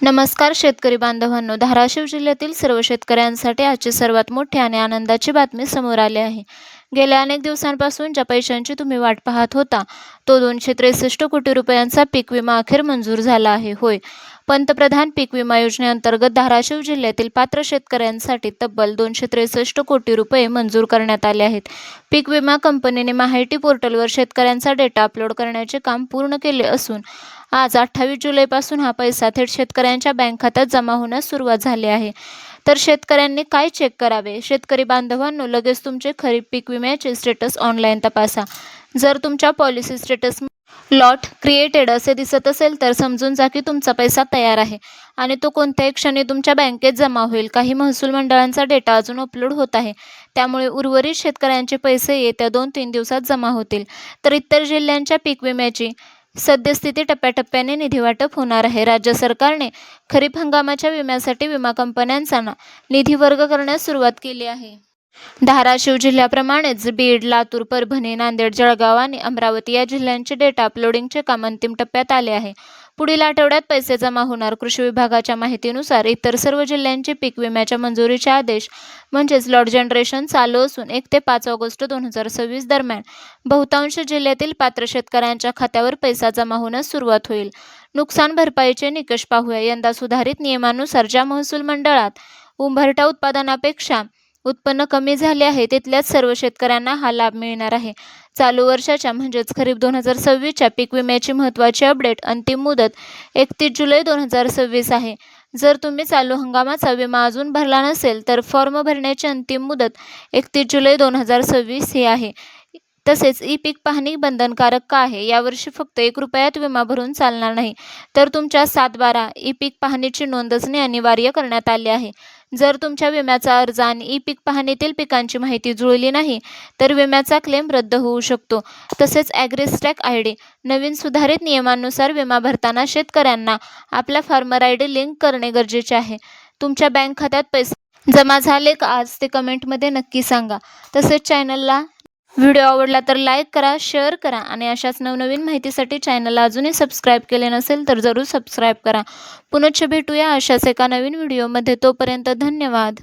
नमस्कार शेतकरी बांधवांनो, धाराशिव जिल्ह्यातील सर्व शेतकऱ्यांसाठी आजची सर्वात मोठी आणि आनंदाची बातमी समोर आली आहे. गेल्या अनेक दिवसांपासून ज्या पैशांची तुम्ही वाट पाहत होता, तो 263 कोटी रुपयांचा पीक विमा अखेर मंजूर झाला आहे. होय, पंतप्रधान पीक विमा योजनेअंतर्गत धाराशिव जिल्ह्यातील पात्र शेतकऱ्यांसाठी तब्बल 263 कोटी रुपये मंजूर करण्यात आले आहेत. पीक विमा कंपनीने माहिती पोर्टलवर शेतकऱ्यांचा डेटा अपलोड करण्याचे काम पूर्ण केले असून आज 28 जुलैपासून हा पैसा थेट शेतकऱ्यांच्या बँक खात्यात जमा होण्यास सुरुवात झाली आहे. तर शेतकऱ्यांनी काय चेक करावे? शेतकरी बांधवांनो, लगेच तुमचे खरीप पीक विम्याचे स्टेटस ऑनलाईन तपासा. जर तुमच्या पॉलिसी स्टेटस लॉट क्रिएटेड असे दिसत असेल तर समजून जा की तुमचा पैसा तयार आहे आणि तो कोणत्याही क्षणी तुमच्या बँकेत जमा होईल. काही महसूल मंडळांचा डेटा अजून अपलोड होत आहे, त्यामुळे उर्वरित शेतकऱ्यांचे पैसे येत्या 2-3 दिवसात जमा होतील. तर इतर जिल्ह्यांच्या पीक विम्याची सद्यस्थिती टप्प्याटप्प्याने निधी वाटप होणार आहे. राज्य सरकारने खरीप हंगामाच्या विम्यासाठी विमा कंपन्यांचा निधी वर्ग करण्यास सुरुवात केली आहे. धाराशिव जिल्ह्याप्रमाणेच बीड, लातूर, परभणी, नांदेड, जळगाव आणि अमरावती या जिल्ह्यांचे डेटा अपलोडिंगचे काम अंतिम टप्प्यात आले आहे. पुढील आठवड्यात पैसे जमा होणार. कृषी विभागाच्या माहितीनुसार इतर सर्व जिल्ह्यांचे पीक विम्याच्या मंजुरीचे आदेश म्हणजेच लॉट जनरेशन चालू असून 1 ते 5 ऑगस्ट 2026 दरम्यान बहुतांश जिल्ह्यातील पात्र शेतकऱ्यांच्या खात्यावर पैसा जमा होण्यास सुरुवात होईल. नुकसान भरपाईचे निकष पाहूया. यंदा सुधारित नियमानुसार ज्या महसूल मंडळात उंबरठा उत्पादनापेक्षा उत्पन्न कमी झाले आहे तिथल्याच सर्व शेतकऱ्यांना हा लाभ मिळणार आहे. चालू वर्षाच्या म्हणजेच खरीप 2026च्या पीक विम्याची महत्त्वाची अपडेट. अंतिम मुदत 31 जुलै 2026 आहे. जर तुम्ही चालू हंगामाचा विमा अजून भरला नसेल तर फॉर्म भरण्याची अंतिम मुदत 31 जुलै 2026 ही आहे. तसेच ई पीक पाहणी बंधनकारक का आहे? यावर्षी फक्त 1 रुपयात विमा भरून चालणार नाही, तर तुमच्या 7/12 ई पीक पाहणीची नोंद असणे अनिवार्य करण्यात आले आहे. जर तुमच्या विम्याचा अर्ज आणि ई पीक पाहणीतील पिकांची माहिती जुळली नाही तर विम्याचा क्लेम रद्द होऊ शकतो. तसेच ॲग्रीस्टॅक ID. नवीन सुधारित नियमांनुसार विमा भरताना शेतकऱ्यांना आपला फार्मर ID लिंक करणे गरजेचे आहे. तुमच्या बँक खात्यात पैसे जमा झाले का आज ते कमेंटमध्ये नक्की सांगा. तसेच चॅनलला व्हिडिओ आवडला तर लाईक करा, शेअर करा आणि अशाच नवनवीन माहितीसाठी चॅनलला अजूनही सबस्क्राईब केले नसेल तर जरूर सबस्क्राईब करा. पुनश्च भेटूया अशाच एका नवीन व्हिडिओमध्ये. तोपर्यंत धन्यवाद.